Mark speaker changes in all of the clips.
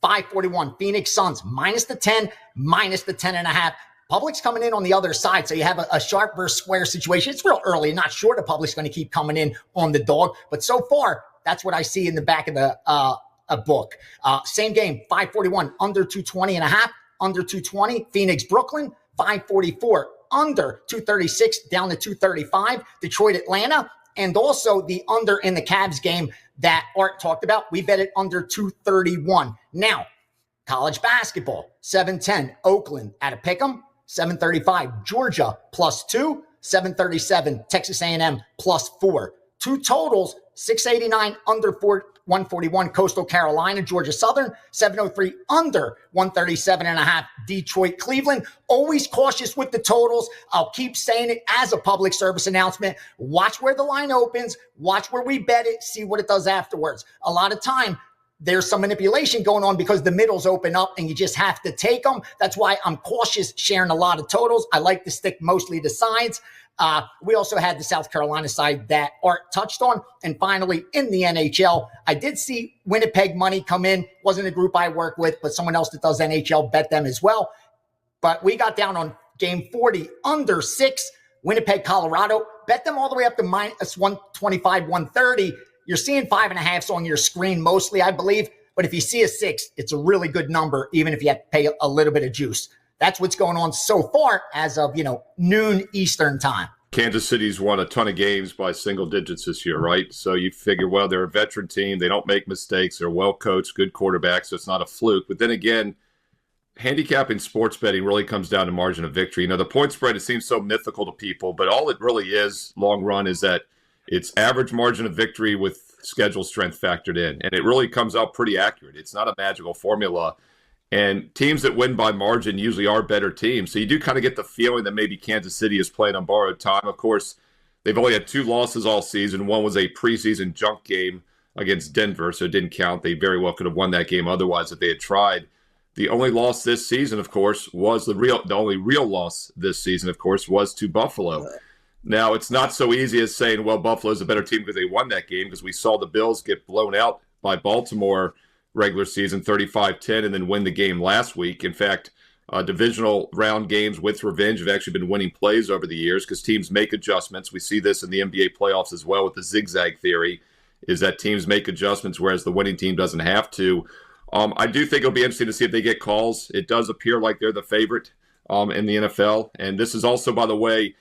Speaker 1: 541, Phoenix Suns, minus the 10, minus the 10.5. Public's coming in on the other side, so you have a sharp versus square situation. It's real early. Not sure the public's going to keep coming in on the dog, but so far, that's what I see in the back of the book. Same game, 541, under 220.5, under 220. Phoenix, Brooklyn, 544, under 236, down to 235. Detroit, Atlanta, and also the under in the Cavs game that Art talked about. We bet it under 231. Now, college basketball, 710, Oakland at a pick'em, 735, Georgia +2, 737, Texas A&M +4. Two totals, 689 under 141, Coastal Carolina, Georgia Southern, 703 under 137.5, Detroit, Cleveland. Always cautious with the totals. I'll keep saying it as a public service announcement. Watch where the line opens. Watch where we bet it. See what it does afterwards. A lot of time, there's some manipulation going on because the middles open up and you just have to take them. That's why I'm cautious sharing a lot of totals. I like to stick mostly to sides. We also had the South Carolina side that Art touched on. And finally, in the NHL, I did see Winnipeg money come in. Wasn't a group I work with, but someone else that does NHL bet them as well. But we got down on game 40, under 6, Winnipeg, Colorado. Bet them all the way up to minus 125, 130. You're seeing 5.5s on your screen mostly, I believe. But if you see a 6, it's a really good number, even if you have to pay a little bit of juice. That's what's going on so far as of, noon Eastern time.
Speaker 2: Kansas City's won a ton of games by single digits this year, right? So you figure, well, they're a veteran team. They don't make mistakes. They're well coached, good quarterbacks, so it's not a fluke. But then again, handicapping sports betting really comes down to margin of victory. The point spread, it seems so mythical to people, but all it really is, long run, is that it's average margin of victory with schedule strength factored in. And it really comes out pretty accurate. It's not a magical formula. And teams that win by margin usually are better teams. So you do kind of get the feeling that maybe Kansas City is playing on borrowed time. Of course, they've only had 2 losses all season. One was a preseason junk game against Denver, so it didn't count. They very well could have won that game otherwise if they had tried. The only loss this season, of course, was the only real loss this season, of course, was to Buffalo. Now, it's not so easy as saying, well, Buffalo's a better team because they won that game, because we saw the Bills get blown out by Baltimore regular season 35-10 and then win the game last week. In fact, divisional round games with revenge have actually been winning plays over the years because teams make adjustments. We see this in the NBA playoffs as well with the zigzag theory, is that teams make adjustments whereas the winning team doesn't have to. I do think it'll be interesting to see if they get calls. It does appear like they're the favorite in the NFL. And this is also, by the way,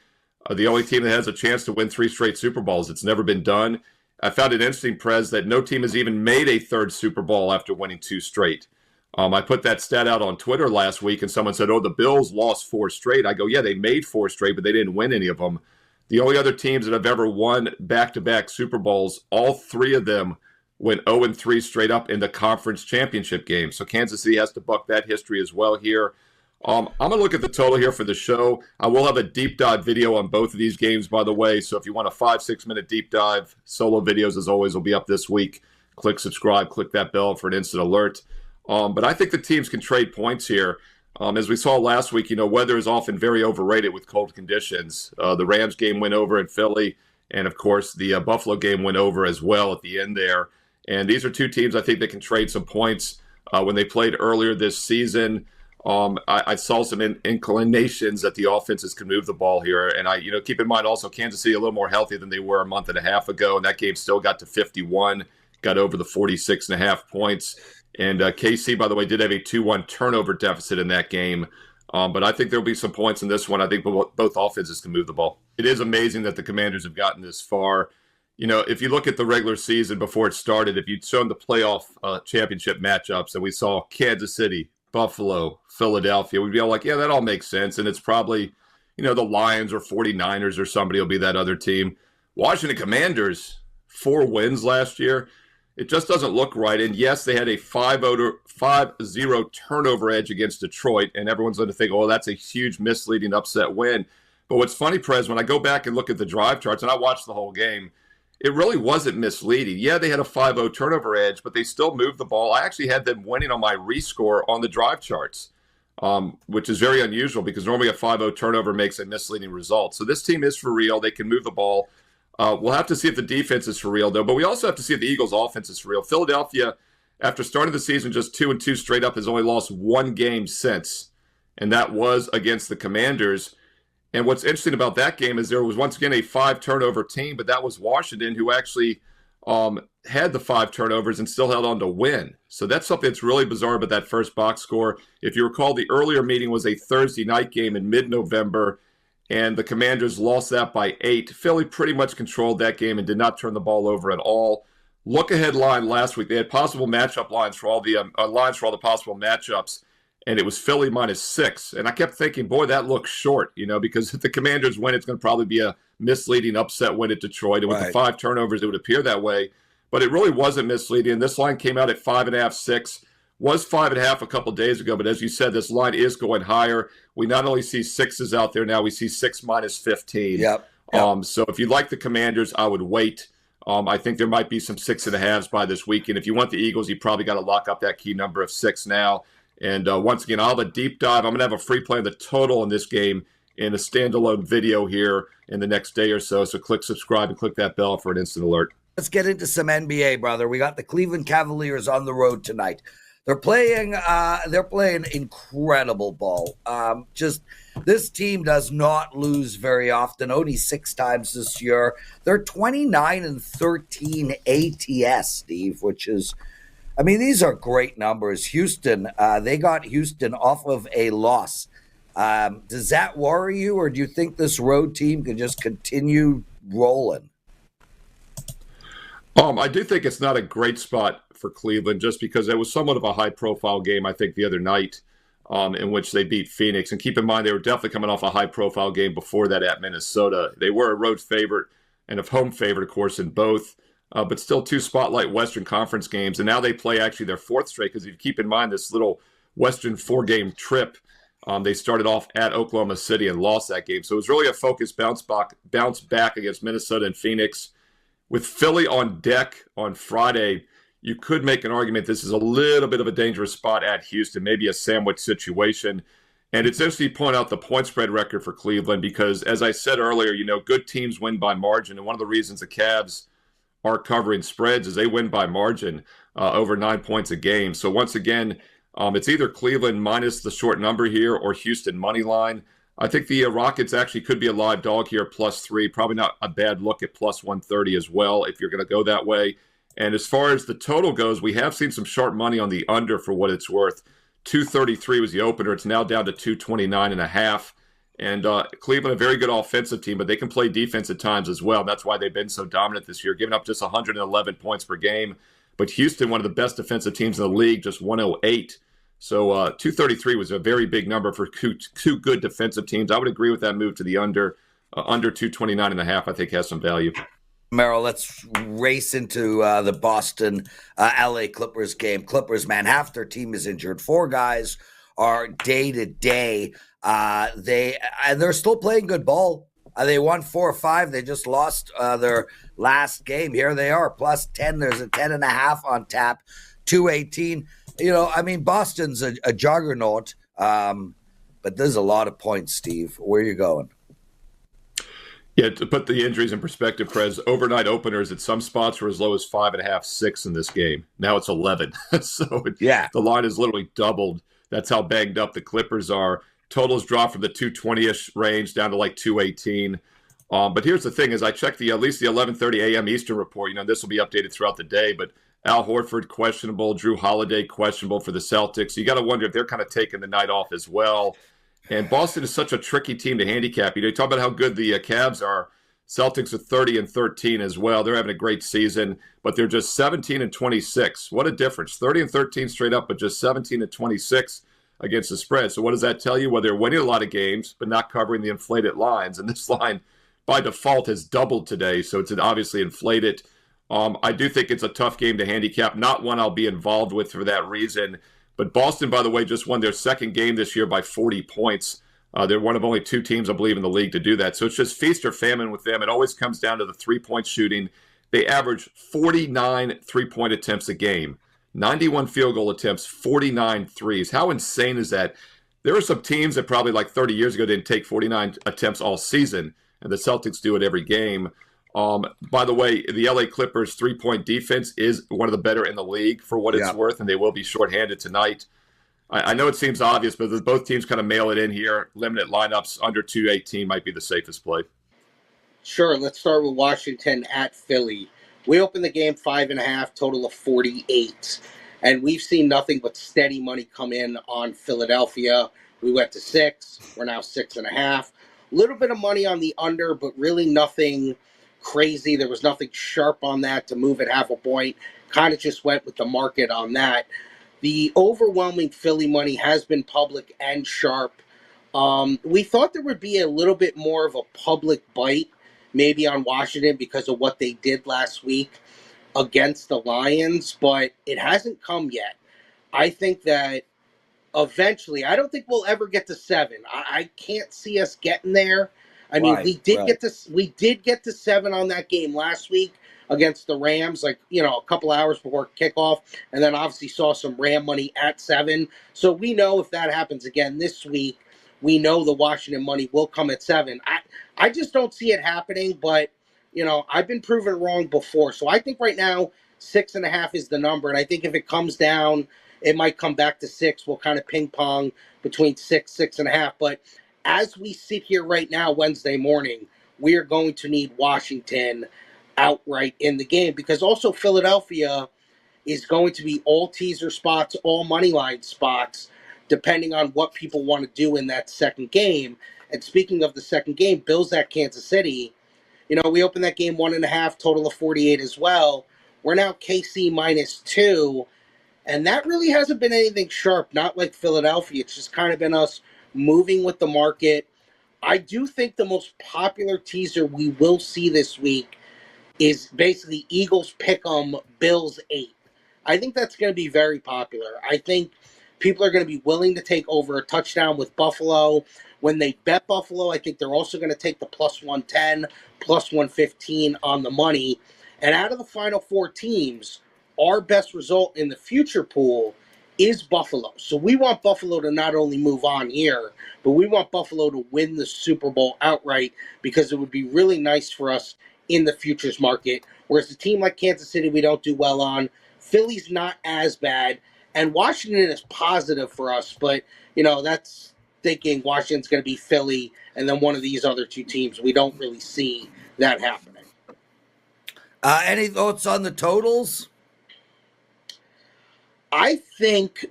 Speaker 2: the only team that has a chance to win 3 straight Super Bowls. It's never been done. I found it interesting, Prez, that no team has even made a 3rd Super Bowl after winning 2 straight. I put that stat out on Twitter last week, and someone said, oh, the Bills lost 4 straight. I go, yeah, they made 4 straight, but they didn't win any of them. The only other teams that have ever won back-to-back Super Bowls, all 3 of them went 0-3 straight up in the conference championship game. So Kansas City has to buck that history as well here. I'm going to look at the total here for the show. I will have a deep dive video on both of these games, by the way. So if you want a 5-6 minute deep dive, solo videos, as always, will be up this week. Click subscribe, click that bell for an instant alert. But I think the teams can trade points here. As we saw last week, weather is often very overrated with cold conditions. The Rams game went over in Philly. And, of course, the Buffalo game went over as well at the end there. And these are 2 teams I think that can trade some points. When they played earlier this season, I saw some inclinations that the offenses can move the ball here. And keep in mind also Kansas City a little more healthy than they were a month and a half ago. And that game still got to 51, got over the 46.5 points. And KC, by the way, did have a 2-1 turnover deficit in that game. But I think there'll be some points in this one. I think both offenses can move the ball. It is amazing that the Commanders have gotten this far. If you look at the regular season before it started, if you'd shown the playoff championship matchups and we saw Kansas City, Buffalo, Philadelphia, we'd be all like, yeah, that all makes sense. And it's probably, the Lions or 49ers or somebody will be that other team. Washington Commanders, 4 wins last year. It just doesn't look right. And yes, they had a 5-0 turnover edge against Detroit. And everyone's going to think, oh, that's a huge misleading upset win. But what's funny, Prez, when I go back and look at the drive charts, and I watched the whole game, it really wasn't misleading. Yeah, they had a 5-0 turnover edge, but they still moved the ball. I actually had them winning on my rescore on the drive charts, which is very unusual because normally a 5-0 turnover makes a misleading result. So this team is for real. They can move the ball. We'll have to see if the defense is for real, though. But we also have to see if the Eagles' offense is for real. Philadelphia after starting the season just 2-2 straight up, has only lost one game since, and that was against the Commanders. And what's interesting about that game is there was once again a 5-turnover team, but that was Washington, who actually had the 5 turnovers and still held on to win. So that's something that's really bizarre about that first box score. If you recall, the earlier meeting was a Thursday night game in mid-November, and the Commanders lost that by 8. Philly pretty much controlled that game and did not turn the ball over at all. Look-ahead line last week, they had possible matchup lines for all the possible matchups, and it was Philly -6. And I kept thinking, boy, that looks short, because if the Commanders win, it's going to probably be a misleading upset win at Detroit. And with the 5 turnovers, it would appear that way. But it really wasn't misleading. This line came out at 5.5, 6. Was 5.5 a couple days ago, but as you said, this line is going higher. We not only see 6s out there now, we see 6 -15.
Speaker 3: Yep.
Speaker 2: So if you like the Commanders, I would wait. I think there might be some 6.5s by this weekend. If you want the Eagles, you probably got to lock up that key number of 6 now. And once again, I'll have a deep dive. I'm going to have a free play on the total in this game in a standalone video here in the next day or so. So click subscribe and click that bell for an instant alert.
Speaker 3: Let's get into some NBA, brother. We got the Cleveland Cavaliers on the road tonight. They're playing incredible ball. Just this team does not lose very often, only 6 times this year. They're 29-13 ATS, Steve, which is, these are great numbers. Houston, they got Houston off of a loss. Does that worry you, or do you think this road team can just continue rolling?
Speaker 2: I do think it's not a great spot for Cleveland just because it was somewhat of a high-profile game, I think, the other night in which they beat Phoenix. And keep in mind, they were definitely coming off a high-profile game before that at Minnesota. They were a road favorite and a home favorite, of course, in both, but still 2 spotlight Western Conference games. And now they play actually their 4th straight because if you keep in mind this little Western 4-game trip, they started off at Oklahoma City and lost that game. So it was really a focused bounce back against Minnesota and Phoenix. With Philly on deck on Friday, you could make an argument this is a little bit of a dangerous spot at Houston, maybe a sandwich situation. And it's interesting to point out the point spread record for Cleveland because, as I said earlier, good teams win by margin. And one of the reasons the Cavs are covering spreads is they win by margin over 9 points a game. So once again, it's either Cleveland minus the short number here or Houston money line. I think the Rockets actually could be a live dog here, +3. Probably not a bad look at +130 as well if you're going to go that way. And as far as the total goes, we have seen some sharp money on the under for what it's worth. 233 was the opener. It's now down to 229.5. And Cleveland, a very good offensive team, but they can play defense at times as well. That's why they've been so dominant this year, giving up just 111 points per game. But Houston, one of the best defensive teams in the league, just 108. So 233 was a very big number for two good defensive teams. I would agree with that move to the under 229.5. I think has some value.
Speaker 3: Merrill, let's race into the Boston LA Clippers game. Clippers, man, half their team is injured. 4 guys are day to day. They're still playing good ball. They won 4 or 5. They just lost their last game. Here they are, +10. There's a 10.5 on tap. 218. Boston's a juggernaut, but there's a lot of points, Steve. Where are you going?
Speaker 2: Yeah, to put the injuries in perspective, Prez, overnight openers at some spots were as low as 5.5, 6 in this game. Now it's 11. The line is literally doubled. That's how banged up the Clippers are. Totals dropped from the 220-ish range down to like 218. But here's the thing: is I checked at least the 11:30 a.m. Eastern report. This will be updated throughout the day, but Al Horford questionable, Drew Holiday questionable for the Celtics. You got to wonder if they're kind of taking the night off as well. And Boston is such a tricky team to handicap. You talk about how good the Cavs are. Celtics are 30-13 as well. They're having a great season, but they're just 17-26. What a difference. 30-13 straight up, but just 17-26 against the spread. So what does that tell you? Well, they're winning a lot of games, but not covering the inflated lines. And this line, by default, has doubled today, so it's obviously inflated. I do think it's a tough game to handicap, not one I'll be involved with for that reason. But Boston, by the way, just won their second game this year by 40 points. They're one of only 2 teams, I believe, in the league to do that. So it's just feast or famine with them. It always comes down to the 3-point shooting. They average 49 3-point attempts a game, 91 field goal attempts, 49 threes. How insane is that? There are some teams that probably like 30 years ago didn't take 49 attempts all season, and the Celtics do it every game. By the way, the LA Clippers 3-point defense is one of the better in the league for what it's worth, and they will be shorthanded tonight. I know it seems obvious, but both teams kind of mail it in here. Limited lineups under 218 might be the safest play.
Speaker 4: Sure, let's start with Washington at Philly. We opened the game 5.5, total of 48. And we've seen nothing but steady money come in on Philadelphia. We went to 6. We're now 6.5. A little bit of money on the under, but really nothing crazy. There was nothing sharp on that to move it half a point. Kind of just went with the market on that. The overwhelming Philly money has been public and sharp. We thought there would be a little bit more of a public bite maybe on Washington because of what they did last week against the Lions, but it hasn't come yet. I think that eventually, I don't think we'll ever get to 7. I can't see us getting there. I mean, we did get to 7 on that game last week against the Rams, a couple hours before kickoff, and then obviously saw some Ram money at 7. So we know if that happens again this week, we know the Washington money will come at 7. I just don't see it happening, but, I've been proven wrong before. So I think right now 6.5 is the number, and I think if it comes down, it might come back to 6. We'll kind of ping pong between 6, 6.5. But as we sit here right now, Wednesday morning, we are going to need Washington outright in the game because also Philadelphia is going to be all teaser spots, all money line spots, depending on what people want to do in that second game. And speaking of the second game, Bills at Kansas City, we opened that game 1.5, total of 48 as well. We're now KC -2, and that really hasn't been anything sharp, not like Philadelphia. It's just kind of been us moving with the market. I do think the most popular teaser we will see this week is basically Eagles pick'em, Bills 8. I think that's going to be very popular. I think people are going to be willing to take over a touchdown with Buffalo. When they bet Buffalo, I think they're also going to take the +110, +115 on the money. And out of the final 4 teams, our best result in the future pool is Buffalo. So we want Buffalo to not only move on here, but we want Buffalo to win the Super Bowl outright because it would be really nice for us in the futures market. Whereas a team like Kansas City, we don't do well on. Philly's not as bad. And Washington is positive for us, but, that's thinking Washington's going to be Philly and then one of these other 2 teams. We don't really see that happening.
Speaker 3: Any thoughts on the totals?
Speaker 4: I think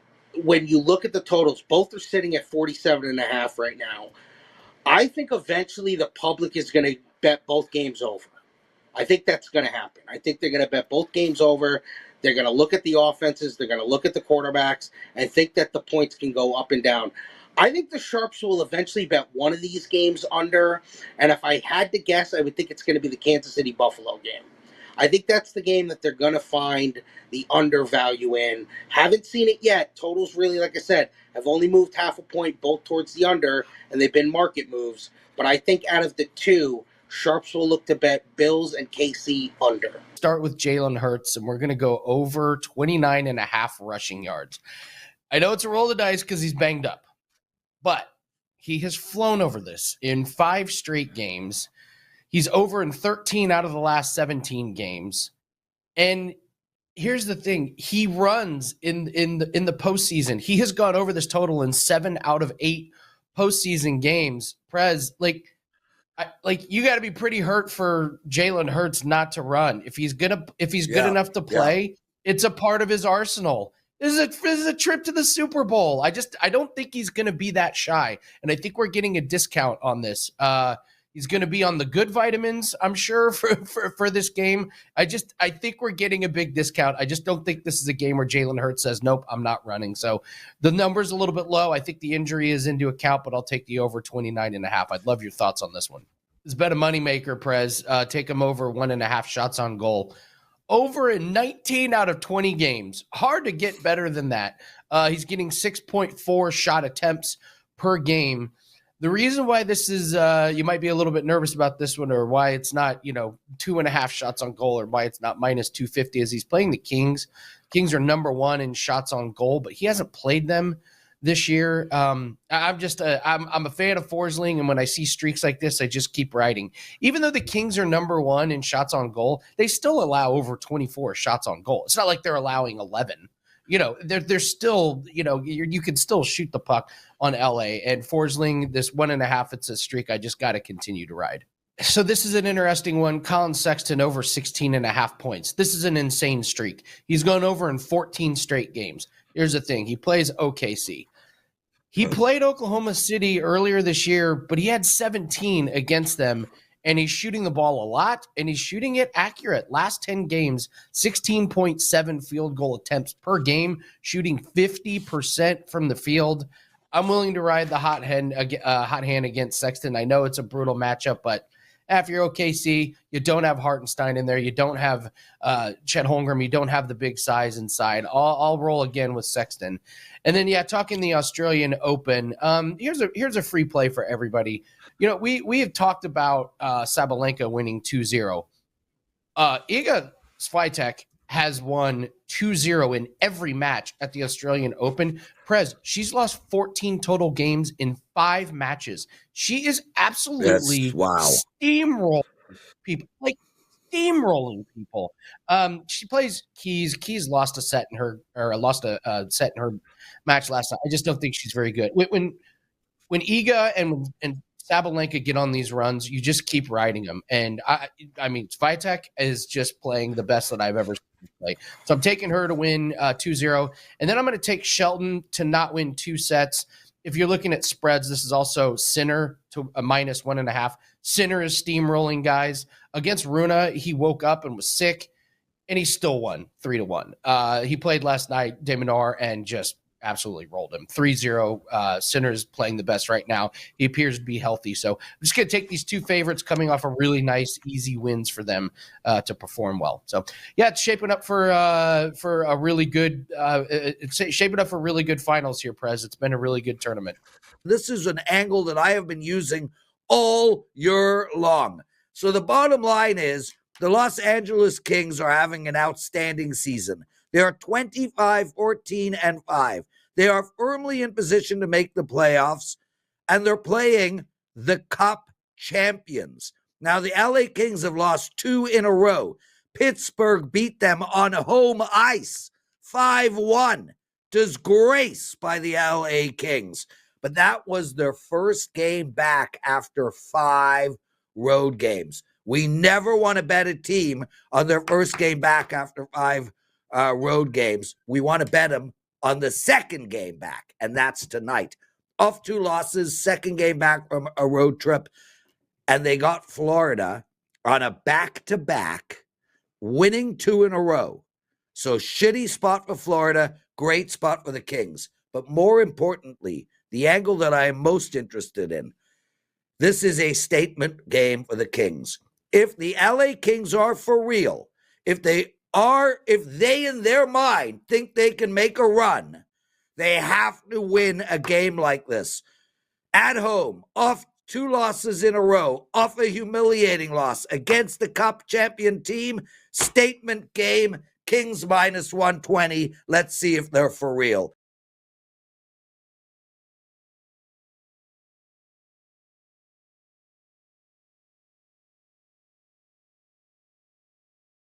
Speaker 4: when you look at the totals, both are sitting at 47.5 right now. I think eventually the public is going to bet both games over. I think that's going to happen. I think they're going to bet both games over. They're going to look at the offenses. They're going to look at the quarterbacks and think that the points can go up and down. I think the Sharps will eventually bet one of these games under. And if I had to guess, I would think it's going to be the Kansas City-Buffalo game. I think that's the game that they're going to find the undervalue in. Haven't seen it yet. Totals really, like I said, have only moved half a point both towards the under, and they've been market moves. But I think out of the 2, Sharps will look to bet Bills and KC under.
Speaker 5: Start with Jalen Hurts, and we're going to go over 29.5 rushing yards. I know it's a roll of the dice because he's banged up, but he has flown over this in 5 straight games. He's over in 13 out of the last 17 games. And here's the thing. He runs in the postseason. He has gone over this total in 7 out of 8 postseason games. Prez, you got to be pretty hurt for Jalen Hurts not to run. If he's good enough to play, it's a part of his arsenal. This is a trip to the Super Bowl. I don't think he's going to be that shy. And I think we're getting a discount on this. He's going to be on the good vitamins, I'm sure, for this game. I think we're getting a big discount. I just don't think this is a game where Jalen Hurts says, nope, I'm not running. So the number's a little bit low. I think the injury is into account, but I'll take the over 29.5. I'd love your thoughts on this one. It's been a moneymaker, Prez. Take him over 1.5 shots on goal. Over in 19 out of 20 games. Hard to get better than that. He's getting 6.4 shot attempts per game. The reason why this is, you might be a little bit nervous about this one, or why it's not, 2.5 shots on goal, or why it's not -250, is he's playing the Kings. Kings are number 1 in shots on goal, but he hasn't played them this year. I'm a fan of Forsling, and when I see streaks like this, I just keep riding. Even though the Kings are number one in shots on goal, they still allow over 24 shots on goal. It's not like they're allowing 11. They're still, you can still shoot the puck on LA. And Forsling, this 1.5, it's a streak I just got to continue to ride. So this is an interesting one. Collin Sexton over 16.5 points. This is an insane streak. He's gone over in 14 straight games. Here's the thing. He plays OKC. He played Oklahoma City earlier this year, but he had 17 against them, and he's shooting the ball a lot, and he's shooting it accurate. Last 10 games, 16.7 field goal attempts per game, shooting 50% from the field. I'm willing to ride the hot hand against Sexton. I know it's a brutal matchup, but after you're OKC, you don't have Hartenstein in there. You don't have Chet Holmgren. You don't have the big size inside. I'll roll again with Sexton. And then, talking the Australian Open, here's a free play for everybody. We have talked about Sabalenka winning 2-0. Iga Swiatek has won 2-0 in every match at the Australian Open. Prez, she's lost 14 total games in 5 matches. She is absolutely steamrolling people. Steamrolling people. She plays Keys. Keys lost a set in her match last night. I just don't think she's very good. When Iga and Sabalenka get on these runs, you just keep riding them. And I mean, Swiatek is just playing the best that I've ever seen play. So I'm taking her to win 2-0. And then I'm going to take Shelton to not win 2 sets. If you're looking at spreads, this is also Sinner to a -1.5. Sinner is steamrolling guys. Against Runa, he woke up and was sick, and he still won 3-1. He played last night, De Minaur, and just absolutely rolled him. 3-0. Sinner's playing the best right now. He appears to be healthy. So I'm just going to take these 2 favorites coming off of really nice, easy wins for them to perform well. So, it's shaping up for a really good shaping up for really good finals here, Prez. It's been a really good tournament.
Speaker 3: This is an angle that I have been using all year long. So the bottom line is the Los Angeles Kings are having an outstanding season. They are 25-14-5. They are firmly in position to make the playoffs, and they're playing the Cup champions. Now, the LA Kings have lost 2 in a row. Pittsburgh beat them on home ice, 5-1. Disgrace by the LA Kings. But that was their first game back after 5 road games. We never want to bet a team on their first game back after 5 road games. We want to bet them on the second game back, and that's tonight. Off 2 losses, second game back from a road trip, and they got Florida on a back-to-back, winning 2 in a row. So shitty spot for Florida, great spot for the Kings. But more importantly, the angle that I am most interested in, this is a statement game for the Kings. If the LA Kings are for real, if they in their mind think they can make a run, they have to win a game like this. At home, off 2 losses in a row, off a humiliating loss against the Cup champion team, statement game, Kings -120. Let's see if they're for real.